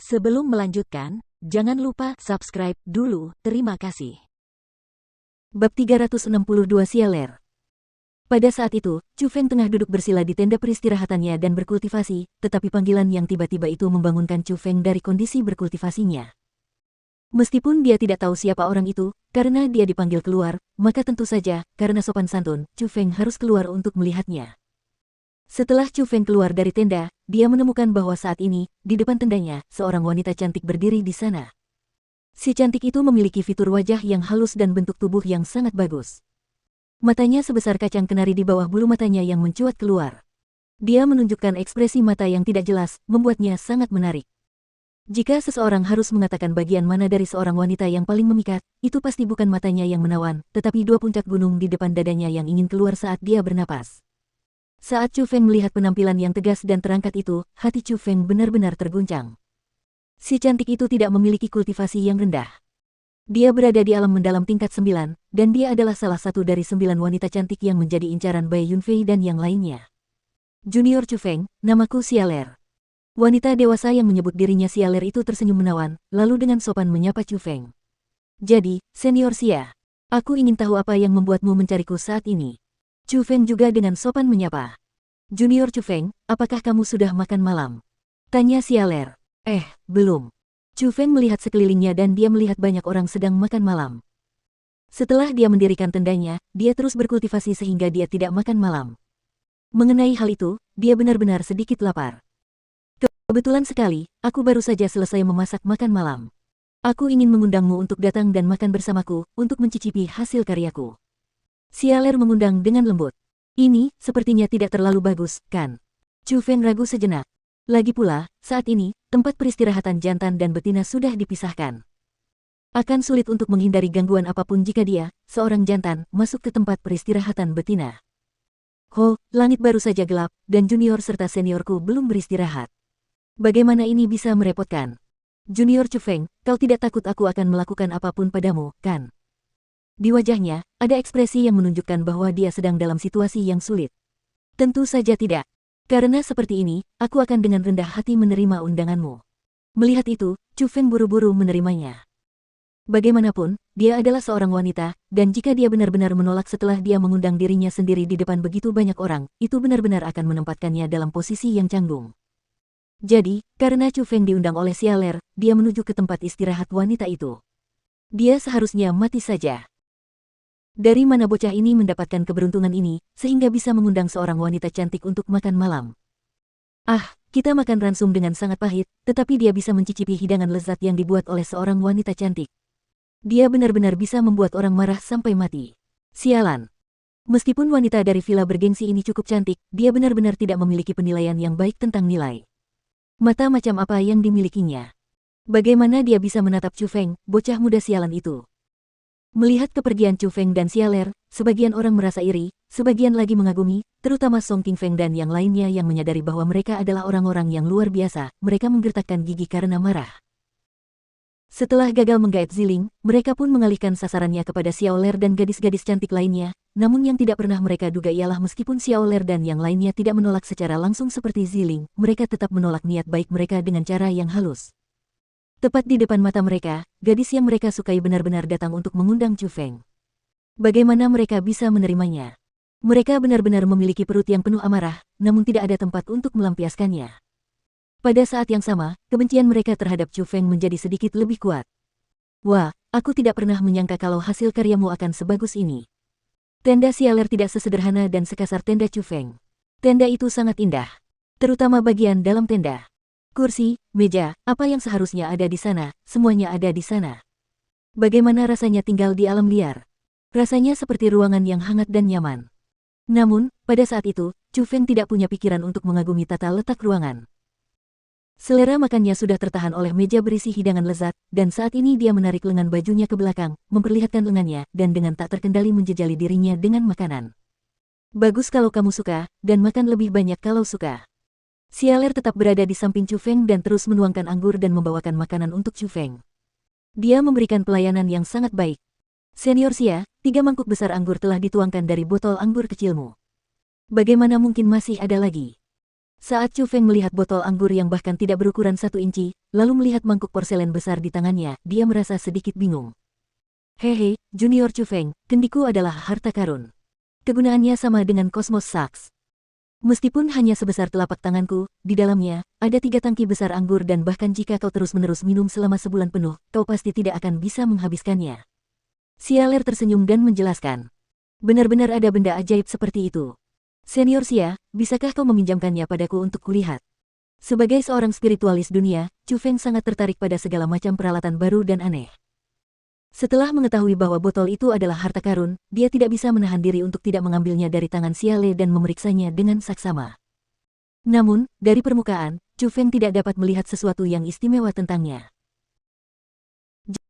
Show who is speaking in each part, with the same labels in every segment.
Speaker 1: Sebelum melanjutkan, jangan lupa subscribe dulu, terima kasih.
Speaker 2: Bab 362 Sialer. Pada saat itu, Chu Feng tengah duduk bersila di tenda peristirahatannya dan berkultivasi, tetapi panggilan yang tiba-tiba itu membangunkan Chu Feng dari kondisi berkultivasinya. Meskipun dia tidak tahu siapa orang itu, karena dia dipanggil keluar, maka tentu saja, karena sopan santun, Chu Feng harus keluar untuk melihatnya. Setelah Chu Feng keluar dari tenda, dia menemukan bahwa saat ini, di depan tendanya, seorang wanita cantik berdiri di sana. Si cantik itu memiliki fitur wajah yang halus dan bentuk tubuh yang sangat bagus. Matanya sebesar kacang kenari di bawah bulu matanya yang mencuat keluar. Dia menunjukkan ekspresi mata yang tidak jelas, membuatnya sangat menarik. Jika seseorang harus mengatakan bagian mana dari seorang wanita yang paling memikat, itu pasti bukan matanya yang menawan, tetapi dua puncak gunung di depan dadanya yang ingin keluar saat dia bernapas. Saat Chu Feng melihat penampilan yang tegas dan terangkat itu, hati Chu Feng benar-benar terguncang. Si cantik itu tidak memiliki kultivasi yang rendah. Dia berada di alam mendalam tingkat 9, dan dia adalah salah satu dari 9 wanita cantik yang menjadi incaran Bai Yunfei dan yang lainnya. Junior Chu Feng, namaku Sialer. Wanita dewasa yang menyebut dirinya Sialer itu tersenyum menawan, lalu dengan sopan menyapa Chu Feng. Jadi, Senior Xia, aku ingin tahu apa yang membuatmu mencariku saat ini. Chu Feng juga dengan sopan menyapa. Junior Chu Feng, apakah kamu sudah makan malam? Tanya Sialer. Belum. Chu Feng melihat sekelilingnya dan dia melihat banyak orang sedang makan malam. Setelah dia mendirikan tendanya, dia terus berkultivasi sehingga dia tidak makan malam. Mengenai hal itu, dia benar-benar sedikit lapar. Kebetulan sekali, aku baru saja selesai memasak makan malam. Aku ingin mengundangmu untuk datang dan makan bersamaku, untuk mencicipi hasil karyaku. Sialer mengundang dengan lembut. Ini, sepertinya tidak terlalu bagus, kan? Chu Feng ragu sejenak. Lagi pula, saat ini, tempat peristirahatan jantan dan betina sudah dipisahkan. Akan sulit untuk menghindari gangguan apapun jika dia, seorang jantan, masuk ke tempat peristirahatan betina. Langit baru saja gelap, dan junior serta seniorku belum beristirahat. Bagaimana ini bisa merepotkan? Junior Chu Feng, kau tidak takut aku akan melakukan apapun padamu, kan? Di wajahnya, ada ekspresi yang menunjukkan bahwa dia sedang dalam situasi yang sulit. Tentu saja tidak. Karena seperti ini, aku akan dengan rendah hati menerima undanganmu. Melihat itu, Chu Feng buru-buru menerimanya. Bagaimanapun, dia adalah seorang wanita, dan jika dia benar-benar menolak setelah dia mengundang dirinya sendiri di depan begitu banyak orang, itu benar-benar akan menempatkannya dalam posisi yang canggung. Jadi, karena Chu Feng diundang oleh Sialer, dia menuju ke tempat istirahat wanita itu. Dia seharusnya mati saja. Dari mana bocah ini mendapatkan keberuntungan ini, sehingga bisa mengundang seorang wanita cantik untuk makan malam? Kita makan ransum dengan sangat pahit, tetapi dia bisa mencicipi hidangan lezat yang dibuat oleh seorang wanita cantik. Dia benar-benar bisa membuat orang marah sampai mati. Sialan. Meskipun wanita dari villa bergengsi ini cukup cantik, dia benar-benar tidak memiliki penilaian yang baik tentang nilai. Mata macam apa yang dimilikinya? Bagaimana dia bisa menatap Chu Feng, bocah muda sialan itu? Melihat kepergian Chu Feng dan Sialer, sebagian orang merasa iri, sebagian lagi mengagumi, terutama Song Qingfeng dan yang lainnya yang menyadari bahwa mereka adalah orang-orang yang luar biasa, mereka menggertakkan gigi karena marah. Setelah gagal menggait Ziling, mereka pun mengalihkan sasarannya kepada Xiaoler dan gadis-gadis cantik lainnya, namun yang tidak pernah mereka duga ialah meskipun Xiaoler dan yang lainnya tidak menolak secara langsung seperti Ziling, mereka tetap menolak niat baik mereka dengan cara yang halus. Tepat di depan mata mereka, gadis yang mereka sukai benar-benar datang untuk mengundang Chu Feng. Bagaimana mereka bisa menerimanya? Mereka benar-benar memiliki perut yang penuh amarah, namun tidak ada tempat untuk melampiaskannya. Pada saat yang sama, kebencian mereka terhadap Chu Feng menjadi sedikit lebih kuat. Wah, aku tidak pernah menyangka kalau hasil karyamu akan sebagus ini. Tenda Sialer tidak sesederhana dan sekasar tenda Chu Feng. Tenda itu sangat indah, terutama bagian dalam tenda. Kursi, meja, apa yang seharusnya ada di sana, semuanya ada di sana. Bagaimana rasanya tinggal di alam liar? Rasanya seperti ruangan yang hangat dan nyaman. Namun, pada saat itu, Chu Feng tidak punya pikiran untuk mengagumi tata letak ruangan. Selera makannya sudah tertahan oleh meja berisi hidangan lezat, dan saat ini dia menarik lengan bajunya ke belakang, memperlihatkan lengannya, dan dengan tak terkendali menjejali dirinya dengan makanan. Bagus kalau kamu suka, dan makan lebih banyak kalau suka. Sialer tetap berada di samping Chu Feng dan terus menuangkan anggur dan membawakan makanan untuk Chu Feng. Dia memberikan pelayanan yang sangat baik. Senior Xia, 3 mangkuk besar anggur telah dituangkan dari botol anggur kecilmu. Bagaimana mungkin masih ada lagi? Saat Chu Feng melihat botol anggur yang bahkan tidak berukuran 1 inci, lalu melihat mangkuk porselen besar di tangannya, dia merasa sedikit bingung. Hehe, Junior Chu Feng, kendiku adalah harta karun. Kegunaannya sama dengan Cosmos Sacks. Meskipun hanya sebesar telapak tanganku, di dalamnya ada 3 tangki besar anggur dan bahkan jika kau terus-menerus minum selama sebulan penuh, kau pasti tidak akan bisa menghabiskannya. Sialer tersenyum dan menjelaskan. Benar-benar ada benda ajaib seperti itu. Senior Xia, bisakah kau meminjamkannya padaku untuk kulihat? Sebagai seorang spiritualis dunia, Chu Feng sangat tertarik pada segala macam peralatan baru dan aneh. Setelah mengetahui bahwa botol itu adalah harta karun, dia tidak bisa menahan diri untuk tidak mengambilnya dari tangan Siale dan memeriksanya dengan saksama. Namun, dari permukaan, Chu Feng tidak dapat melihat sesuatu yang istimewa tentangnya.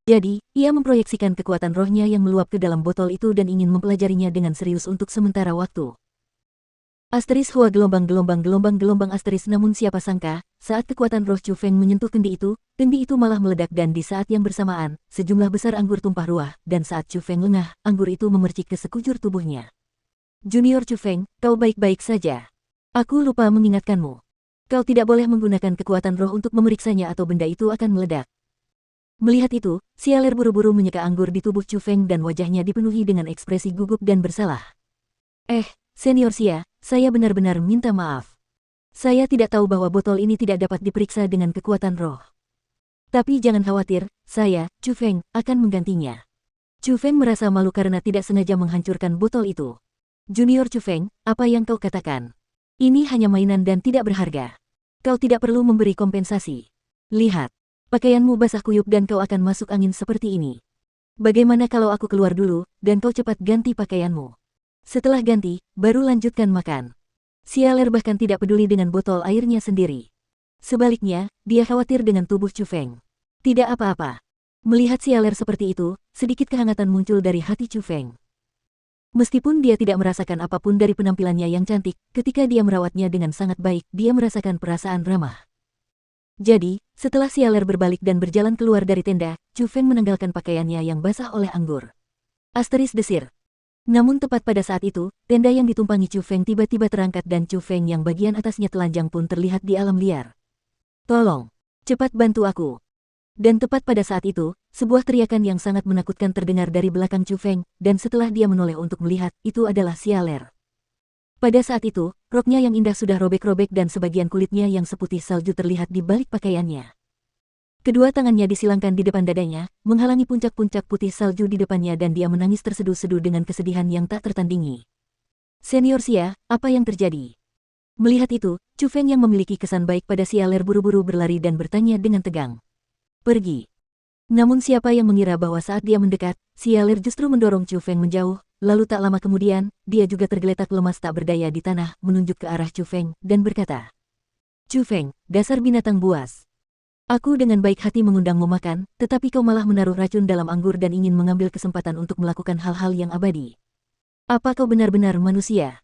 Speaker 2: Jadi, ia memproyeksikan kekuatan rohnya yang meluap ke dalam botol itu dan ingin mempelajarinya dengan serius untuk sementara waktu. Asteris Hua gelombang asteris namun siapa sangka, saat kekuatan roh Chu Feng menyentuh kendi itu malah meledak dan di saat yang bersamaan, sejumlah besar anggur tumpah ruah, dan saat Chu Feng lengah, anggur itu memercik ke sekujur tubuhnya. Junior Chu Feng, kau baik-baik saja. Aku lupa mengingatkanmu. Kau tidak boleh menggunakan kekuatan roh untuk memeriksanya atau benda itu akan meledak. Melihat itu, Sialer buru-buru menyeka anggur di tubuh Chu Feng dan wajahnya dipenuhi dengan ekspresi gugup dan bersalah. Senior Xia, saya benar-benar minta maaf. Saya tidak tahu bahwa botol ini tidak dapat diperiksa dengan kekuatan roh. Tapi jangan khawatir, saya, Chu Feng, akan menggantinya. Chu Feng merasa malu karena tidak sengaja menghancurkan botol itu. Junior Chu Feng, apa yang kau katakan? Ini hanya mainan dan tidak berharga. Kau tidak perlu memberi kompensasi. Lihat, pakaianmu basah kuyup dan kau akan masuk angin seperti ini. Bagaimana kalau aku keluar dulu, dan kau cepat ganti pakaianmu? Setelah ganti, baru lanjutkan makan. Sialer bahkan tidak peduli dengan botol airnya sendiri. Sebaliknya, dia khawatir dengan tubuh Chu Feng. Tidak apa-apa. Melihat Sialer seperti itu, sedikit kehangatan muncul dari hati Chu Feng. Meskipun dia tidak merasakan apapun dari penampilannya yang cantik, ketika dia merawatnya dengan sangat baik, dia merasakan perasaan ramah. Jadi, setelah Sialer berbalik dan berjalan keluar dari tenda, Chu Feng menanggalkan pakaiannya yang basah oleh anggur. Asteris desir. Namun tepat pada saat itu, tenda yang ditumpangi Chu Feng tiba-tiba terangkat dan Chu Feng yang bagian atasnya telanjang pun terlihat di alam liar. Tolong, cepat bantu aku. Dan tepat pada saat itu, sebuah teriakan yang sangat menakutkan terdengar dari belakang Chu Feng, dan setelah dia menoleh untuk melihat, itu adalah Sialer. Pada saat itu, roknya yang indah sudah robek-robek dan sebagian kulitnya yang seputih salju terlihat di balik pakaiannya. Kedua tangannya disilangkan di depan dadanya, menghalangi puncak-puncak putih salju di depannya dan dia menangis terseduh-seduh dengan kesedihan yang tak tertandingi. Senior Xia, apa yang terjadi? Melihat itu, Chu Feng yang memiliki kesan baik pada Sialer buru-buru berlari dan bertanya dengan tegang. Pergi. Namun siapa yang mengira bahwa saat dia mendekat, Sialer justru mendorong Chu Feng menjauh, lalu tak lama kemudian, dia juga tergeletak lemas tak berdaya di tanah, menunjuk ke arah Chu Feng, dan berkata, Chu Feng, dasar binatang buas. Aku dengan baik hati mengundangmu makan, tetapi kau malah menaruh racun dalam anggur dan ingin mengambil kesempatan untuk melakukan hal-hal yang abadi. Apa kau benar-benar manusia?